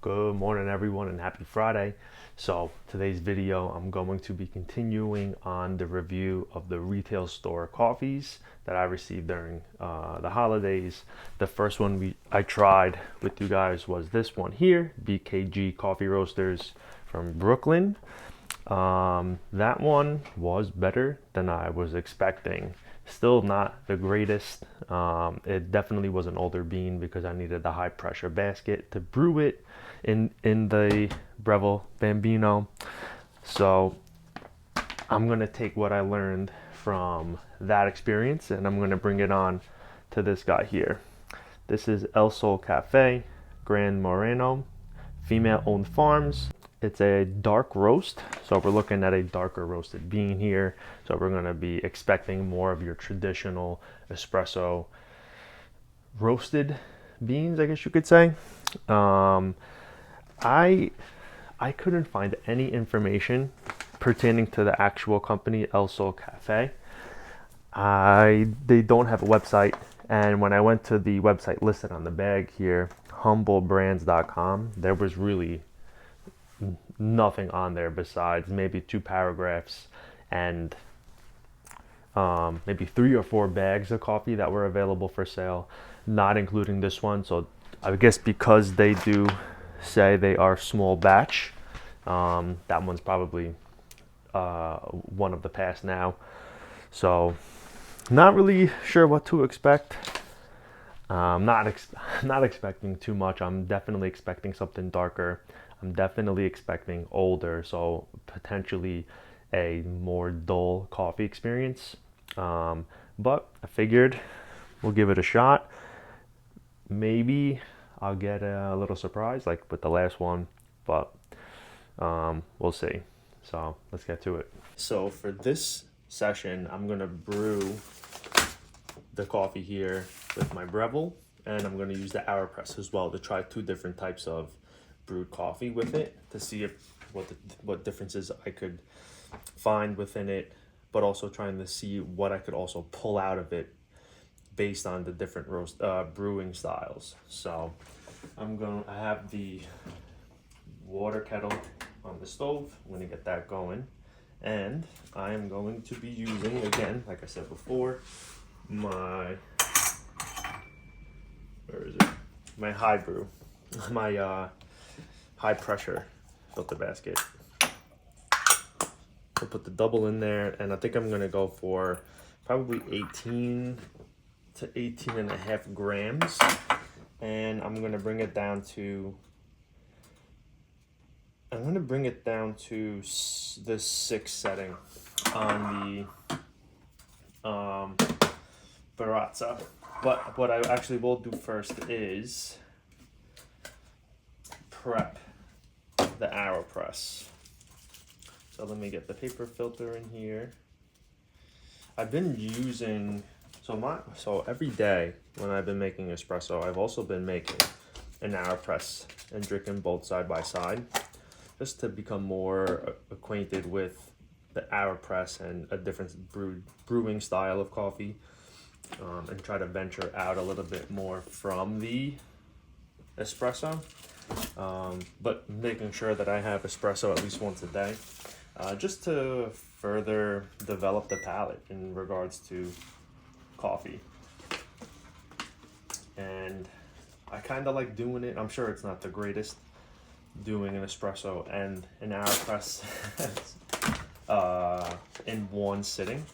Good morning everyone and happy Friday. So today's video I'm going to be continuing on the review of the retail store coffees that I received during the holidays. The first one I tried with you guys was this one here, BKG Coffee Roasters from Brooklyn. That one was better than I was expecting. Still not the greatest. It definitely was an older bean because I needed the high pressure basket to brew it in the Breville Bambino. So I'm gonna take what I learned from that experience and I'm gonna bring it on to this guy here. This is El Sol Cafe, Grand Moreno, female owned farms. It's a dark roast, so we're looking at a darker roasted bean here. So we're going to be expecting more of your traditional espresso roasted beans, I guess you could say. I couldn't find any information pertaining to the actual company El Sol Cafe. They don't have a website, and when I went to the website listed on the bag here, humblebrands.com, there was really nothing on there besides maybe 2 paragraphs and maybe 3 or 4 bags of coffee that were available for sale, not including this one. So I guess because they do say they are small batch, that one's probably one of the past now. So not really sure what to expect. Not expecting too much. I'm definitely expecting something darker. I'm definitely expecting older, so potentially a more dull coffee experience. But I figured we'll give it a shot. Maybe I'll get a little surprise like with the last one, but we'll see. So let's get to it. So for this session, I'm gonna brew the coffee here with my Breville, and I'm gonna use the AeroPress as well to try 2 different types of brewed coffee with it to see if what differences I could find within it, but also trying to see what I could also pull out of it based on the different brewing styles. So I have the water kettle on the stove. I'm going to get that going, and I am going to be using, again, like I said before, my high brew, my high pressure filter basket. I'll put the double in there, and I think I'm gonna go for probably 18 to 18 and a half grams, and I'm gonna bring it down to the 6 setting on the Barazza. But what I actually will do first is prep the AeroPress. So let me get the paper filter in here. I've been using, so every day when I've been making espresso, I've also been making an AeroPress and drinking both side by side, just to become more acquainted with the AeroPress and a different brewing style of coffee, and try to venture out a little bit more from the espresso. But making sure that I have espresso at least once a day, just to further develop the palate in regards to coffee. And I kind of like doing it. I'm sure it's not the greatest doing an espresso and an AeroPress in one sitting,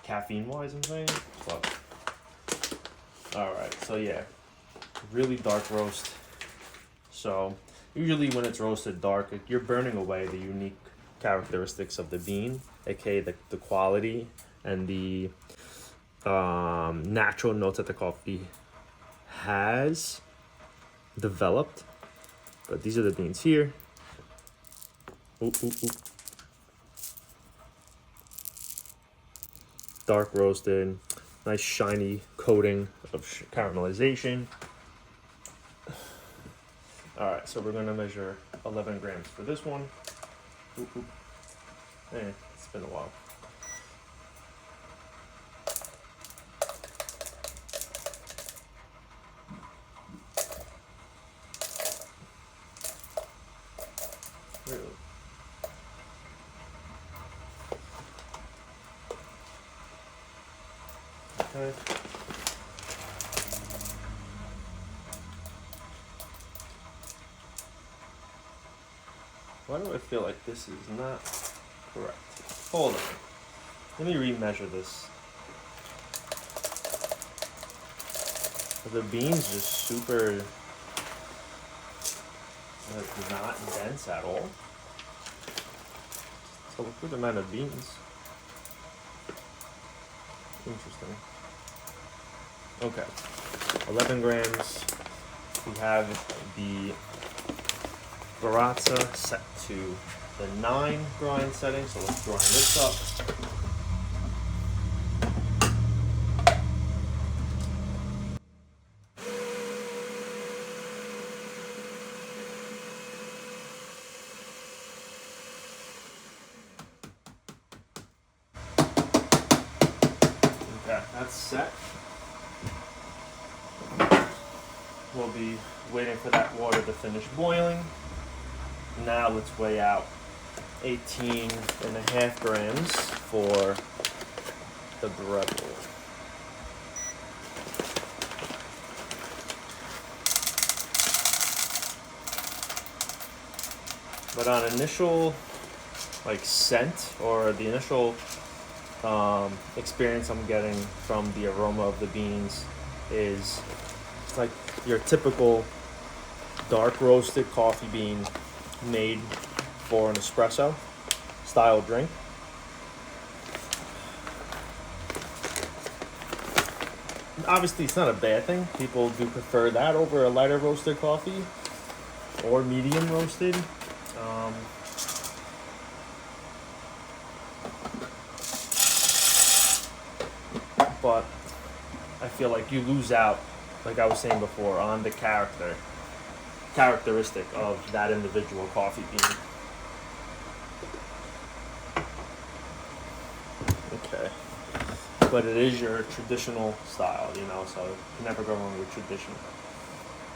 caffeine wise, I'm saying. But all right, so yeah, really dark roast. So usually when it's roasted dark, you're burning away the unique characteristics of the bean, aka the quality and the natural notes that the coffee has developed. But these are the beans here. Ooh, ooh, ooh. Dark roasted, nice shiny coating of caramelization. All right, so we're gonna measure 11 grams for this one. Ooh, ooh. It's been a while. Really? Okay. Why do I feel like this is not correct? Hold on. Let me remeasure this. The beans just super, like, not dense at all. So a good amount of beans. Interesting. Okay. 11 grams. We have the Baratza set to the 9 grind setting, so let's grind this up. Okay, that's set. We'll be waiting for that water to finish boiling. Now let's weigh out 18.5 grams for the brewed. But on initial scent, or the initial experience I'm getting from the aroma of the beans, is it's like your typical dark roasted coffee bean made for an espresso style drink. Obviously, it's not a bad thing. People do prefer that over a lighter roasted coffee or medium roasted. But I feel like you lose out, like I was saying before, on the characteristic of that individual coffee bean. Okay. But it is your traditional style, so you can never go wrong with traditional.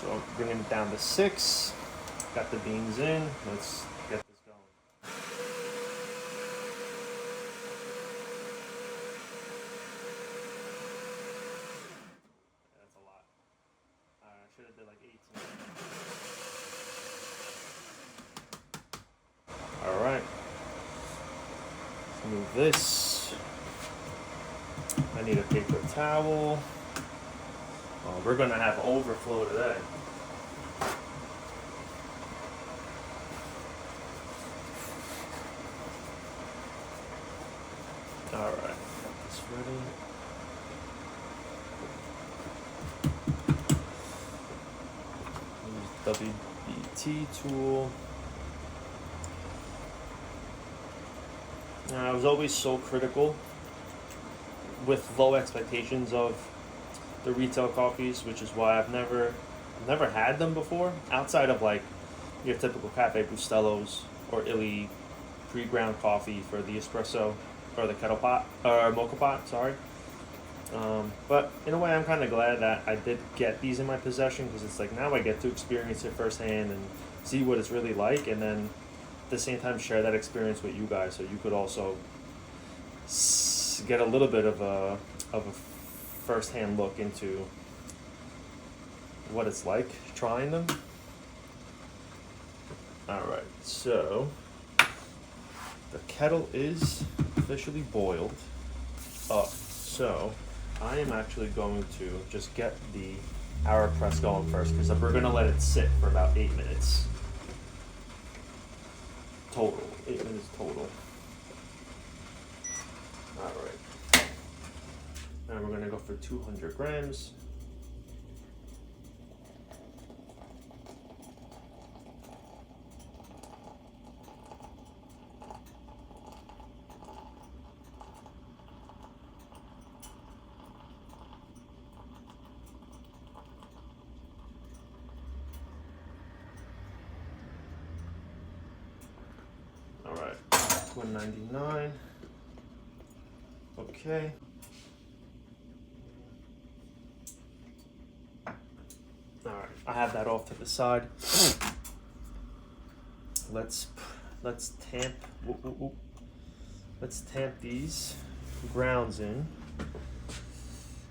So bringing it down to 6. Got the beans in. Let's get this going. That's a lot. I should have did like 18. Alright. Let's move this. I need a paper towel. Oh, we're gonna have overflow today. Alright, got this ready. Use WBT tool. I was always so critical with low expectations of the retail coffees, which is why I've never had them before, outside of like your typical Cafe Bustelos or Illy pre-ground coffee for the espresso or the kettle pot or mocha pot. Sorry. But in a way, I'm kind of glad that I did get these in my possession, because it's like now I get to experience it firsthand and see what it's really like, and then at the same time share that experience with you guys, so you could also get a little bit of a first-hand look into what it's like trying them. Alright, so the kettle is officially boiled up, so I am actually going to just get the AeroPress going first, because we're going to let it sit for about 8 minutes total. 8 minutes total. Alright. And we're going to go for 200 grams. Alright, 199. Okay. Alright, I have that off to the side. let's tamp. Let's tamp these grounds in.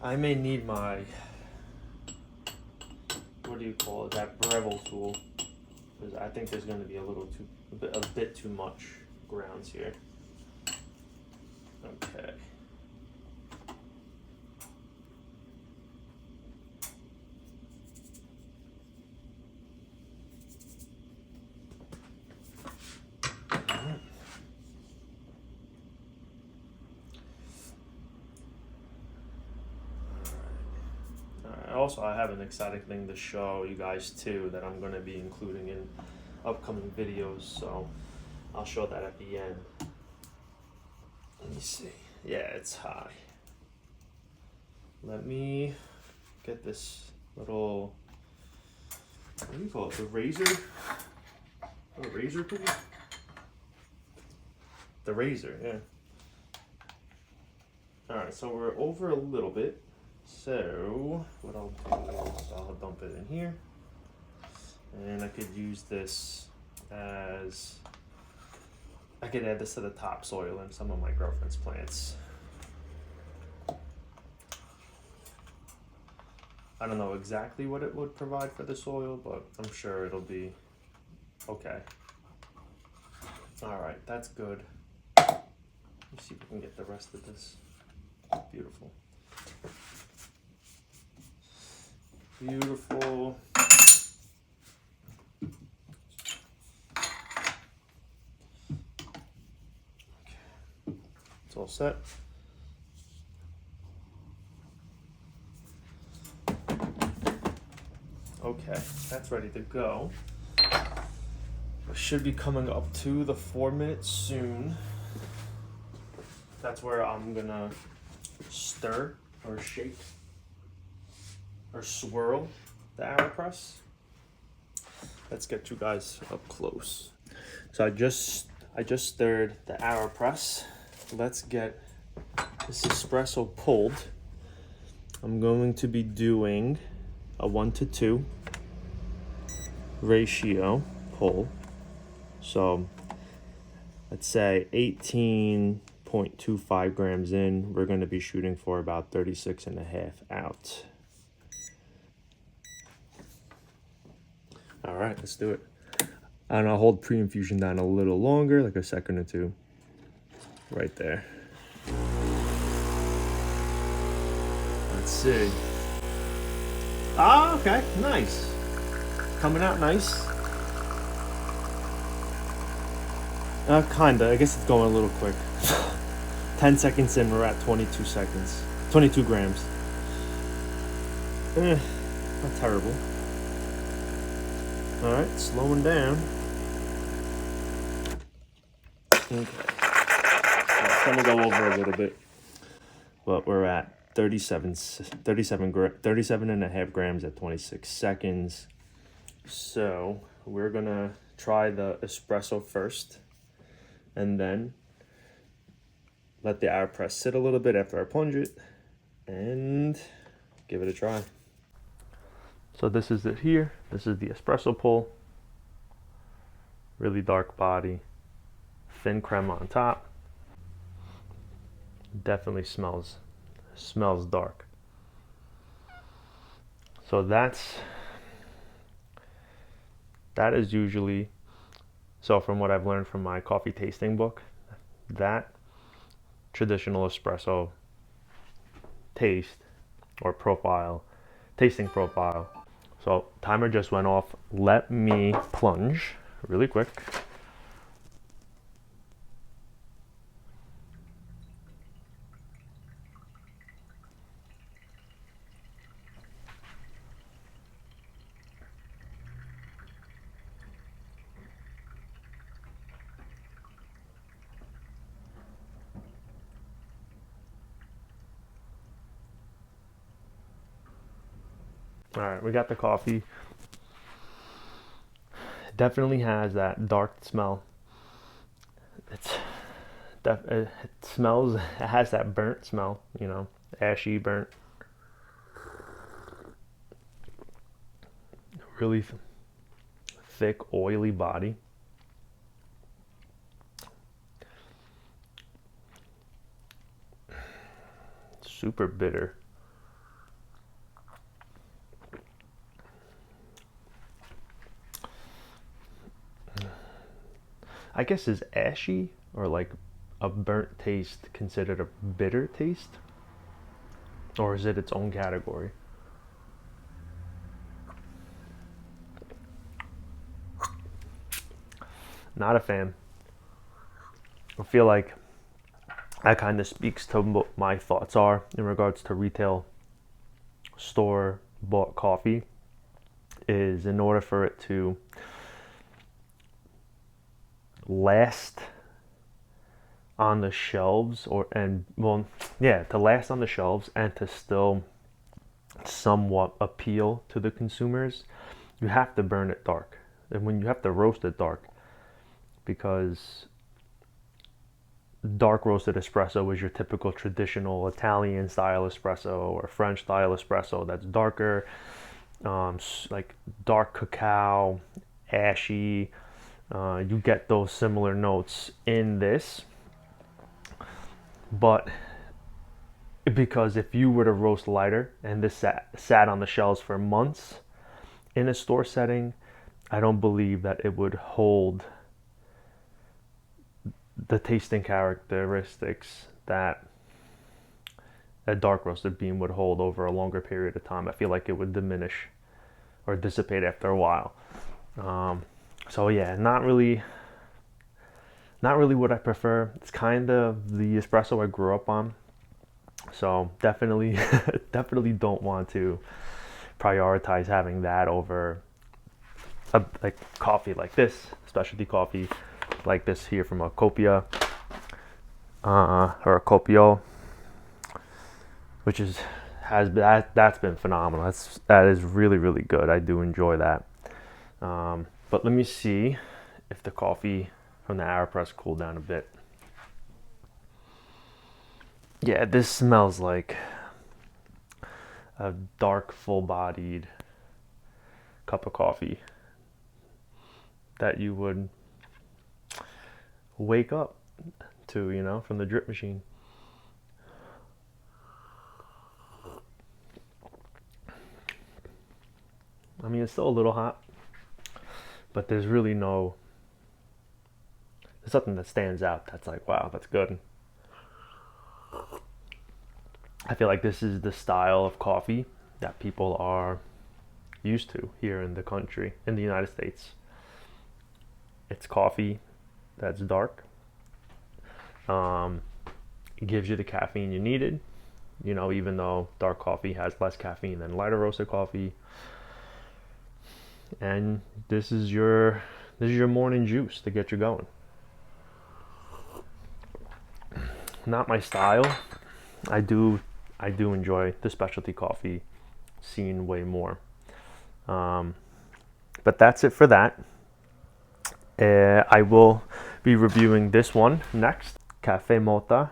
I may need my, what do you call it, that Breville tool, because I think there's going to be a bit too much grounds here. Okay. Also, I have an exciting thing to show you guys too that I'm going to be including in upcoming videos, so I'll show that at the end. Let me see. Yeah, it's high. Let me get this little, what do you call it, the razor? A razor tool? The razor, yeah. Alright, so we're over a little bit. So what I'll do is I'll dump it in here, and I could use this as, I could add this to the topsoil in some of my girlfriend's plants. I don't know exactly what it would provide for the soil, but I'm sure it'll be okay. All right, that's good. Let's see if we can get the rest of this. Beautiful. Beautiful. Okay. It's all set. Okay, that's ready to go. We should be coming up to the 4 minutes soon. That's where I'm gonna stir or shake or swirl the AeroPress. Let's get you guys up close. So I just stirred the AeroPress. Let's get this espresso pulled. I'm going to be doing a 1-to-2 ratio pull. So let's say 18.25 grams in, we're going to be shooting for about 36.5 out. All right, let's do it. And I'll hold pre-infusion down a little longer, like a second or two. Right there. Let's see. Ah, okay, nice. Coming out nice. Kinda, I guess it's going a little quick. 10 seconds in, we're at 22 seconds. 22 grams. Not terrible. All right, slowing down. Okay. So it's gonna go over a little bit, but we're at 37.5 grams at 26 seconds. So we're gonna try the espresso first, and then let the AeroPress sit a little bit after I plunge it, and give it a try. So this is it here. This is the espresso pull. Really dark body, thin creme on top. Definitely smells dark. So that is usually, so from what I've learned from my coffee tasting book, that traditional espresso taste or profile, tasting profile. So timer just went off. Let me plunge really quick. All right, we got the coffee. It definitely has that dark smell. It smells, it has that burnt smell, you know, ashy, burnt. Really thick, oily body. super bitter. I guess is ashy or like a burnt taste considered a bitter taste? Or is it its own category? Not a fan. I feel like that kind of speaks to what my thoughts are in regards to retail store bought coffee. Is in order for it to last on the shelves to last on the shelves and to still somewhat appeal to the consumers, you have to burn it dark. And when you have to roast it dark, because dark roasted espresso is your typical traditional Italian style espresso or French style espresso that's darker, like dark cacao, ashy. You get those similar notes in this, but because if you were to roast lighter and this sat on the shelves for months in a store setting, I don't believe that it would hold the tasting characteristics that a dark roasted bean would hold over a longer period of time. I feel like it would diminish or dissipate after a while. So yeah, not really what I prefer. It's kind of the espresso I grew up on. So definitely don't want to prioritize having that over like coffee like this, specialty coffee like this here from a Copia or a Copio, which that's been phenomenal. That is really good. I do enjoy that. But let me see if the coffee from the AeroPress cooled down a bit. Yeah, this smells like a dark, full-bodied cup of coffee that you would wake up to, from the drip machine. I mean, it's still a little hot, but there's something that stands out that's like, wow, that's good. I feel like this is the style of coffee that people are used to here in the country, in the United States. It's coffee that's dark. It gives you the caffeine you needed, even though dark coffee has less caffeine than lighter roasted coffee. And this is your morning juice to get you going. Not my style. I do enjoy the specialty coffee scene way more. But that's it for that. I will be reviewing this one next. Cafe Motta,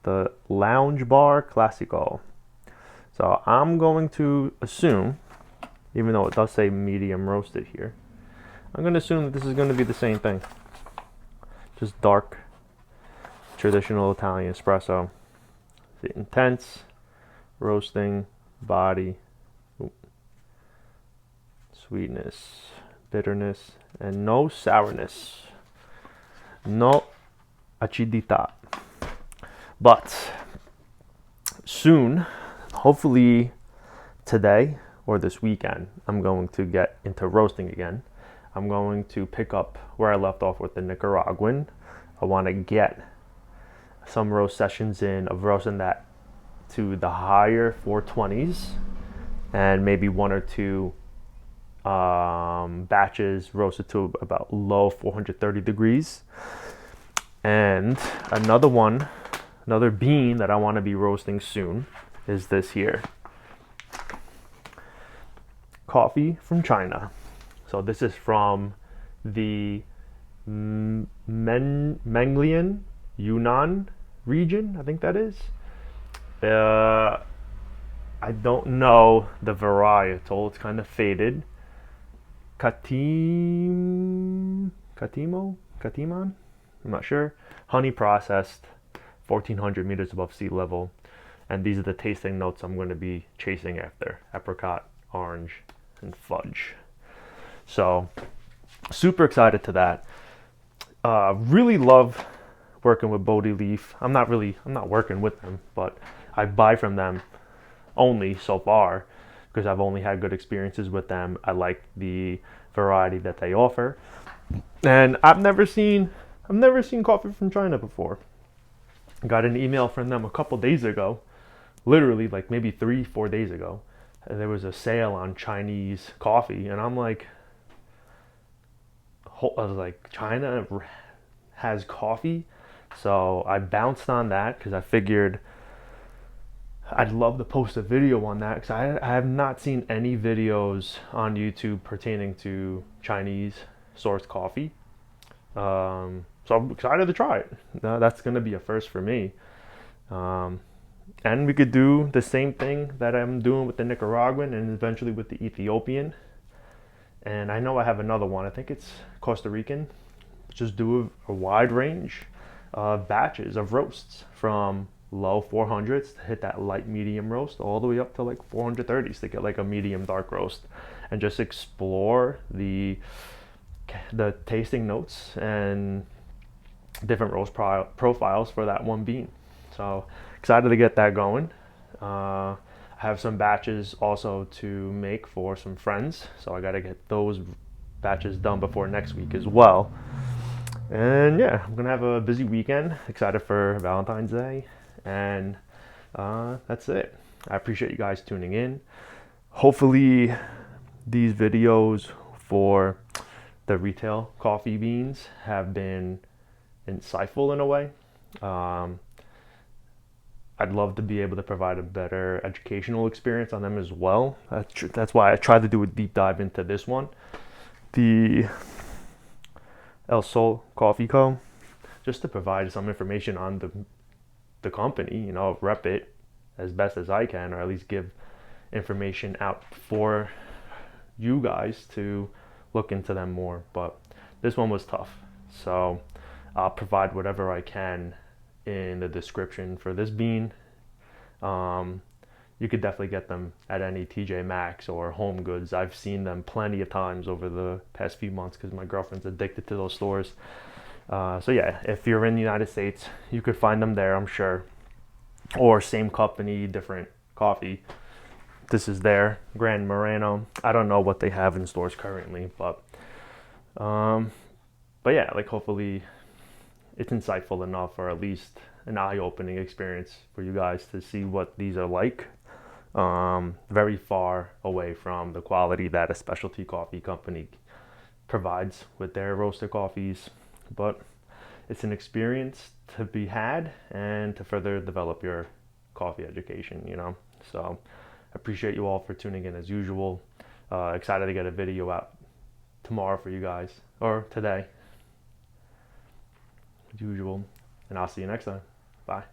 the Lounge Bar Classico. So I'm going to assume, even though it does say medium roasted here, I'm going to assume that this is going to be the same thing. Just dark, traditional Italian espresso. Intense, roasting, body, sweetness, bitterness, and no sourness. No acidità. But soon, hopefully today or this weekend, I'm going to get into roasting again. I'm going to pick up where I left off with the Nicaraguan. I want to get some roast sessions in of roasting that to the higher 420s and maybe one or two batches roasted to about low 430 degrees. And another bean that I want to be roasting soon is this here. Coffee from China. So this is from the Menglian Yunnan region, I think that is. I don't know the varietal. It's kind of faded. Katiman? I'm not sure. Honey processed, 1,400 meters above sea level. And these are the tasting notes I'm going to be chasing after: apricot, orange, and fudge. So super excited to that. Really love working with Bodhi Leaf. I'm not working with them, but I buy from them only so far because I've only had good experiences with them. I like the variety that they offer, and I've never seen coffee from China before. Got an email from them a couple days ago, literally like maybe 3-4 days ago. And there was a sale on Chinese coffee, and I was like, China has coffee? So I bounced on that because I figured I'd love to post a video on that, because I have not seen any videos on YouTube pertaining to Chinese sourced coffee. So I'm excited to try it. That's going to be a first for me. And we could do the same thing that I'm doing with the Nicaraguan and eventually with the Ethiopian. And I know I have another one. I think it's Costa Rican. Just do a wide range of batches of roasts from low 400s to hit that light medium roast all the way up to like 430s to get like a medium dark roast, and just explore the tasting notes and different roast profiles for that one bean. So excited to get that going. I have some batches also to make for some friends, so I got to get those batches done before next week as well. And yeah, I'm gonna have a busy weekend. Excited for Valentine's Day, and that's it. I appreciate you guys tuning in. Hopefully these videos for the retail coffee beans have been insightful in a way. I'd love to be able to provide a better educational experience on them as well. That's why I tried to do a deep dive into this one, the El Sol Coffee Co., just to provide some information on the company, rep it as best as I can, or at least give information out for you guys to look into them more. But this one was tough, so I'll provide whatever I can in the description for this bean. You could definitely get them at any TJ Maxx or Home Goods. I've seen them plenty of times over the past few months because my girlfriend's addicted to those stores. So yeah, if you're in the United States, you could find them there, I'm sure. Or same company, different coffee. This is their Grand Moreno. I don't know what they have in stores currently, but yeah, like hopefully it's insightful enough, or at least an eye-opening experience for you guys to see what these are like. Very far away from the quality that a specialty coffee company provides with their roasted coffees, but it's an experience to be had and to further develop your coffee education, So I appreciate you all for tuning in as usual. Excited to get a video out tomorrow for you guys, or today, as usual, and I'll see you next time. Bye.